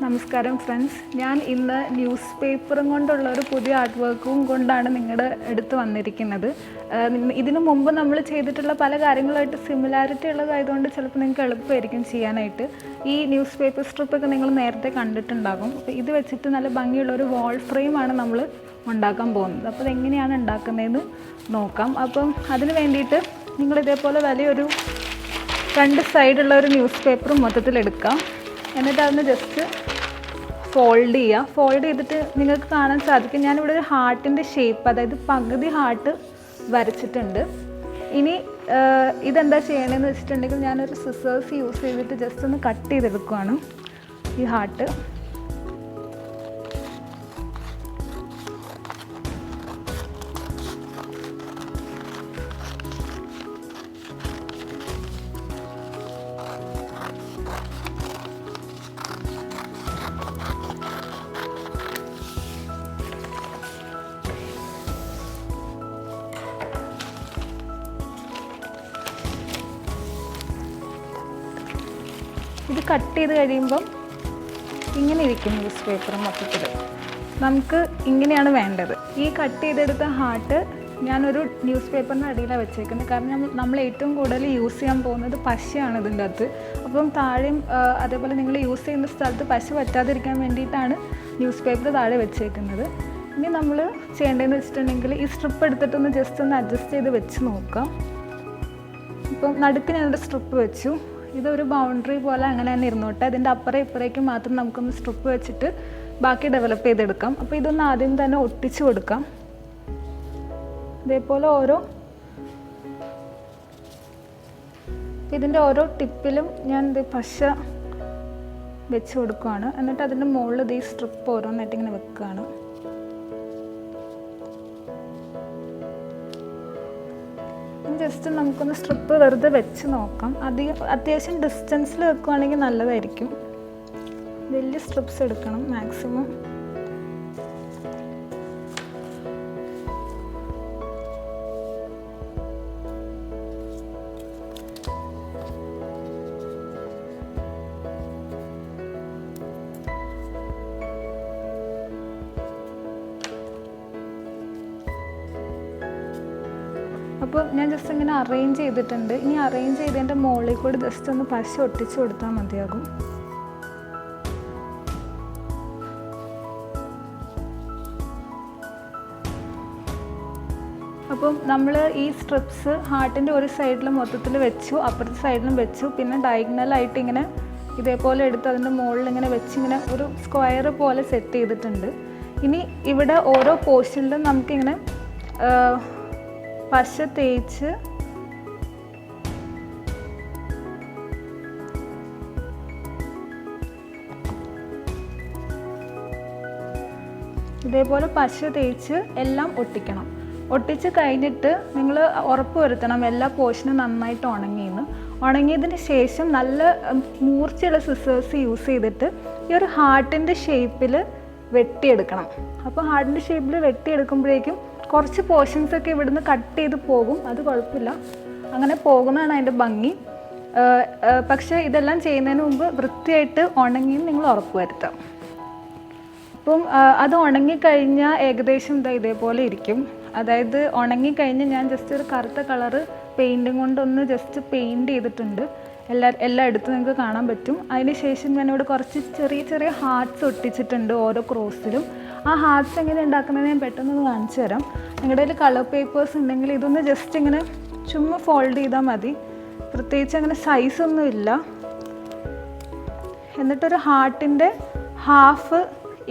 നമസ്കാരം ഫ്രണ്ട്സ്, ഞാൻ ഇന്ന് ന്യൂസ് പേപ്പറും കൊണ്ടുള്ള ഒരു പുതിയ ആർട്ട് വർക്കും കൊണ്ടാണ് നിങ്ങളുടെ അടുത്ത് വന്നിരിക്കുന്നത്. ഇതിനു മുമ്പ് നമ്മൾ ചെയ്തിട്ടുള്ള പല കാര്യങ്ങളായിട്ട് സിമിലാരിറ്റി ഉള്ളതായതുകൊണ്ട് ചിലപ്പോൾ നിങ്ങൾക്ക് എളുപ്പമായിരിക്കും ചെയ്യാനായിട്ട്. ഈ ന്യൂസ് പേപ്പർ സ്ട്രിപ്പൊക്കെ നിങ്ങൾ നേരത്തെ കണ്ടിട്ടുണ്ടാകും. അപ്പോൾ ഇത് വെച്ചിട്ട് നല്ല ഭംഗിയുള്ളൊരു വാൾ ഫ്രെയിമാണ് നമ്മൾ ഉണ്ടാക്കാൻ പോകുന്നത്. അപ്പോൾ അതെങ്ങനെയാണ് ഉണ്ടാക്കുന്നതെന്ന് നോക്കാം. അപ്പം അതിന് വേണ്ടിയിട്ട് നിങ്ങൾ ഇതേപോലെ വലിയൊരു 2 സൈഡുള്ള ഒരു ന്യൂസ് പേപ്പർ മൊത്തത്തിലെടുക്കാം. എന്നിട്ട് അതിന് ജസ്റ്റ് ഫോൾഡ് ചെയ്തിട്ട് നിങ്ങൾക്ക് കാണാൻ സാധിക്കും ഞാനിവിടെ ഒരു ഹാർട്ടിൻ്റെ ഷേപ്പ്, അതായത് പകുതി ഹാർട്ട് വരച്ചിട്ടുണ്ട്. ഇനി ഇതെന്താ ചെയ്യണമെന്ന് വെച്ചിട്ടുണ്ടെങ്കിൽ ഞാനൊരു സിസേഴ്സ് യൂസ് ചെയ്തിട്ട് ജസ്റ്റ് ഒന്ന് കട്ട് ചെയ്തെടുക്കുകയാണ് ഈ ഹാർട്ട്. ഇത് കട്ട് ചെയ്ത് കഴിയുമ്പം ഇങ്ങനെ ഇരിക്കും ന്യൂസ് പേപ്പർ മൊത്തത്തിൽ. നമുക്ക് ഇങ്ങനെയാണ് വേണ്ടത്. ഈ കട്ട് ചെയ്തെടുത്ത ഹാർട്ട് ഞാനൊരു ന്യൂസ് പേപ്പറിൻ്റെ അടിയിലാണ് വെച്ചേക്കുന്നത്. കാരണം നമ്മൾ ഏറ്റവും കൂടുതൽ യൂസ് ചെയ്യാൻ പോകുന്നത് പശയാണ് ഇതിൻ്റെ അകത്ത്. അപ്പം താഴെയും അതേപോലെ നിങ്ങൾ യൂസ് ചെയ്യുന്ന സ്ഥലത്ത് പശ പറ്റാതിരിക്കാൻ വേണ്ടിയിട്ടാണ് ന്യൂസ് പേപ്പർ താഴെ വെച്ചേക്കുന്നത്. ഇനി നമ്മൾ ചെയ്യേണ്ടതെന്ന് വെച്ചിട്ടുണ്ടെങ്കിൽ ഈ സ്ട്രിപ്പ് എടുത്തിട്ടൊന്ന് ജസ്റ്റ് ഒന്ന് അഡ്ജസ്റ്റ് ചെയ്ത് വെച്ച് നോക്കാം. ഇപ്പം നടുക്ക് ഞാനൊരു സ്ട്രിപ്പ് വെച്ചു. ഇതൊരു ബൗണ്ടറി പോലെ അങ്ങനെ തന്നെ ഇരുന്നോട്ടെ. അതിൻ്റെ അപ്പുറം ഇപ്പുറേക്ക് മാത്രം നമുക്കൊന്ന് സ്ട്രിപ്പ് വെച്ചിട്ട് ബാക്കി ഡെവലപ്പ് ചെയ്തെടുക്കാം. അപ്പോൾ ഇതൊന്ന് ആദ്യം തന്നെ ഒട്ടിച്ചു കൊടുക്കാം. ഇതേപോലെ ഇതിൻ്റെ ഓരോ ടിപ്പിലും ഞാൻ ഇത് പശ വെച്ച് കൊടുക്കുകയാണ്. എന്നിട്ട് അതിൻ്റെ മുകളിൽ ഈ സ്ട്രിപ്പ് ഓരോന്നായിട്ട് ഇങ്ങനെ വെക്കുകയാണ്. ജസ്റ്റ് നമുക്കൊന്ന് സ്ട്രിപ്പ് വെറുതെ വെച്ച് നോക്കാം. അത്യാവശ്യം ഡിസ്റ്റൻസിൽ വെക്കുകയാണെങ്കിൽ നല്ലതായിരിക്കും. വലിയ സ്ട്രിപ്സ് എടുക്കണം മാക്സിമം. അപ്പോൾ ഞാൻ ജസ്റ്റ് ഇങ്ങനെ അറേഞ്ച് ചെയ്തിട്ടുണ്ട്. ഇനി അറേഞ്ച് ചെയ്തതിൻ്റെ മുകളിൽ കൂടി ജസ്റ്റ് ഒന്ന് പശ ഒട്ടിച്ച് കൊടുത്താൽ മതിയാകും. അപ്പം നമ്മൾ ഈ സ്ട്രിപ്സ് ഹാർട്ടിൻ്റെ ഒരു സൈഡിൽ മൊത്തത്തിൽ വെച്ചു, അപ്പുറത്തെ സൈഡിലും വെച്ചു. പിന്നെ ഡയഗണലായിട്ട് ഇങ്ങനെ ഇതേപോലെ എടുത്ത് അതിൻ്റെ മുകളിൽ ഇങ്ങനെ വെച്ച് ഇങ്ങനെ ഒരു സ്ക്വയർ പോലെ സെറ്റ് ചെയ്തിട്ടുണ്ട്. ഇനി ഇവിടെ ഓരോ പോർഷനിലും നമുക്കിങ്ങനെ പശ തേച്ച് ഇതേപോലെ പശ തേച്ച് എല്ലാം ഒട്ടിക്കണം. ഒട്ടിച്ച് കഴിഞ്ഞിട്ട് നിങ്ങൾ ഉറപ്പ് വരുത്തണം എല്ലാ പോർഷനും നന്നായിട്ട് ഉണങ്ങിയെന്ന്. ഉണങ്ങിയതിന് ശേഷം നല്ല മൂർച്ചയുള്ള സിസേഴ്സ് യൂസ് ചെയ്തിട്ട് ഈ ഒരു ഹാർട്ടിൻ്റെ ഷേപ്പിൽ വെട്ടിയെടുക്കണം. അപ്പോൾ ഹാർട്ടിൻ്റെ ഷേപ്പിൽ വെട്ടിയെടുക്കുമ്പോഴേക്കും കുറച്ച് പോർഷൻസൊക്കെ ഇവിടുന്ന് കട്ട് ചെയ്ത് പോകും. അത് കുഴപ്പമില്ല, അങ്ങനെ പോകുന്നതാണ് അതിൻ്റെ ഭംഗി. പക്ഷേ ഇതെല്ലാം ചെയ്യുന്നതിന് മുമ്പ് വൃത്തിയായിട്ട് ഉണങ്ങിയെന്ന് നിങ്ങൾ ഉറപ്പ് വരുത്താം. അപ്പം അത് ഉണങ്ങിക്കഴിഞ്ഞാൽ ഏകദേശം ഇതേപോലെ ഇരിക്കും. അതായത് ഉണങ്ങിക്കഴിഞ്ഞ് ഞാൻ ജസ്റ്റ് ഒരു കറുത്ത കളറ് പെയിൻറ്റും കൊണ്ടൊന്ന് ജസ്റ്റ് പെയിൻറ്റ് ചെയ്തിട്ടുണ്ട്. എല്ലായിടത്തും നിങ്ങൾക്ക് കാണാൻ പറ്റും. അതിന് ശേഷം ഞാനിവിടെ കുറച്ച് ചെറിയ ചെറിയ ഹാർട്ട്സ് ഒട്ടിച്ചിട്ടുണ്ട് ഓരോ ക്രോസിലും. ആ ഹാർട്ട്സ് എങ്ങനെ ഉണ്ടാക്കുന്നതെന്ന് ഞാൻ പെട്ടെന്ന് കാണിച്ചു തരാം. നിങ്ങളുടെ കയ്യിൽ കളർ പേപ്പേഴ്സ് ഉണ്ടെങ്കിൽ ഇതൊന്ന് ജസ്റ്റ് ഇങ്ങനെ ചുമ്മാ ഫോൾഡ് ചെയ്താൽ മതി. പ്രത്യേകിച്ച് അങ്ങനെ സൈസൊന്നും ഇല്ല. എന്നിട്ടൊരു ഹാർട്ടിൻ്റെ ഹാഫ്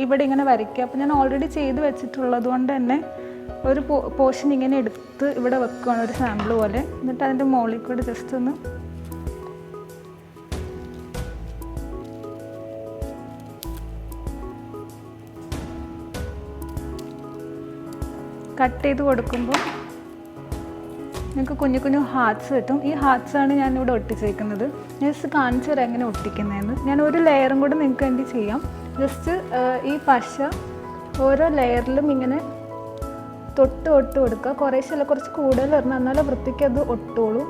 ഇവിടെ ഇങ്ങനെ വരയ്ക്കുക. അപ്പോൾ ഞാൻ ഓൾറെഡി ചെയ്ത് വെച്ചിട്ടുള്ളത് കൊണ്ട് തന്നെ ഒരു പോർഷൻ ഇങ്ങനെ എടുത്ത് ഇവിടെ വെക്കുകയാണ് ഒരു സാമ്പിൾ പോലെ. എന്നിട്ട് അതിൻ്റെ മുകളിൽ കൂടെ ജസ്റ്റ് ഒന്ന് കട്ട് ചെയ്ത് കൊടുക്കുമ്പോൾ നിങ്ങൾക്ക് കുഞ്ഞു കുഞ്ഞു ഹാർട്ട്സ് കിട്ടും. ഈ ഹാർട്ട്സാണ് ഞാനിവിടെ ഒട്ടിച്ചേക്കുന്നത്. ജസ്റ്റ് കാണിച്ചു തരാം എങ്ങനെ ഒട്ടിക്കുന്നതെന്ന്. ഞാൻ ഒരു ലെയറും കൂടെ നിങ്ങൾക്ക് വേണ്ടി ചെയ്യാം. ജസ്റ്റ് ഈ പശ ഓരോ ലെയറിലും ഇങ്ങനെ തൊട്ട് കൊടുക്കുക. കുറച്ച് കൂടുതൽ വരണം, എന്നാലും വൃത്തിക്ക് അത് ഒട്ടുള്ളൂ.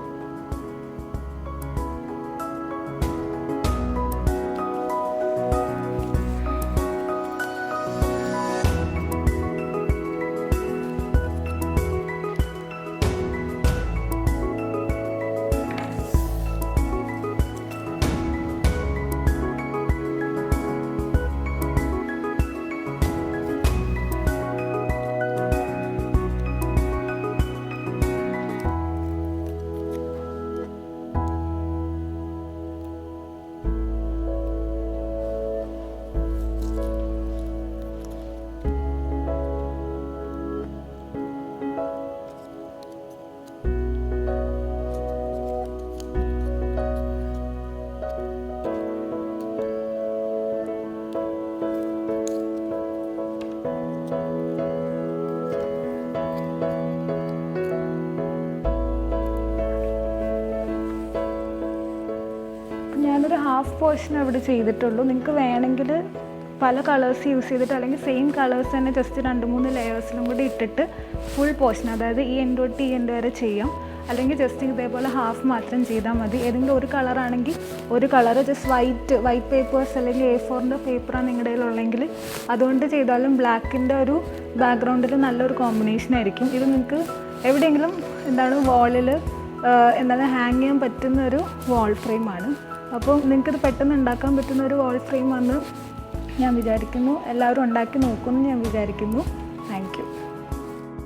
ഹാഫ് പോർഷൻ ഇവിടെ ചെയ്തിട്ടുള്ളൂ. നിങ്ങൾക്ക് വേണമെങ്കിൽ പല കളേഴ്സ് യൂസ് ചെയ്തിട്ട് അല്ലെങ്കിൽ സെയിം കളേഴ്സ് തന്നെ ജസ്റ്റ് 2-3 ലെയേഴ്സിലും കൂടി ഇട്ടിട്ട് ഫുൾ പോർഷൻ, അതായത് ഈ എൻഡ് തൊട്ട് ഈ എൻഡ് വരെ ചെയ്യാം. അല്ലെങ്കിൽ ജസ്റ്റ് ഇതേപോലെ ഹാഫ് മാത്രം ചെയ്താൽ മതി. ഏതെങ്കിലും ഒരു കളറാണെങ്കിൽ ഒരു കളറ് ജസ്റ്റ് വൈറ്റ് പേപ്പേഴ്സ് അല്ലെങ്കിൽ A4 പേപ്പറാണ് നിങ്ങളുടെ കയ്യിലുള്ളെങ്കിൽ അതുകൊണ്ട് ചെയ്താലും ബ്ലാക്കിൻ്റെ ഒരു ബാക്ക്ഗ്രൗണ്ടിൽ നല്ലൊരു കോമ്പിനേഷൻ ആയിരിക്കും. ഇത് നിങ്ങൾക്ക് എവിടെയെങ്കിലും വാളിൽ ഹാങ് ചെയ്യാൻ പറ്റുന്ന ഒരു വാൾ ഫ്രെയിമാണ്. അപ്പോൾ നിങ്ങൾക്കിത് പെട്ടെന്ന് ഉണ്ടാക്കാൻ പറ്റുന്ന ഒരു വാൾ ഫ്രെയിമാണെന്ന് ഞാൻ വിചാരിക്കുന്നു. എല്ലാവരും ഉണ്ടാക്കി നോക്കുമെന്ന് ഞാൻ വിചാരിക്കുന്നു.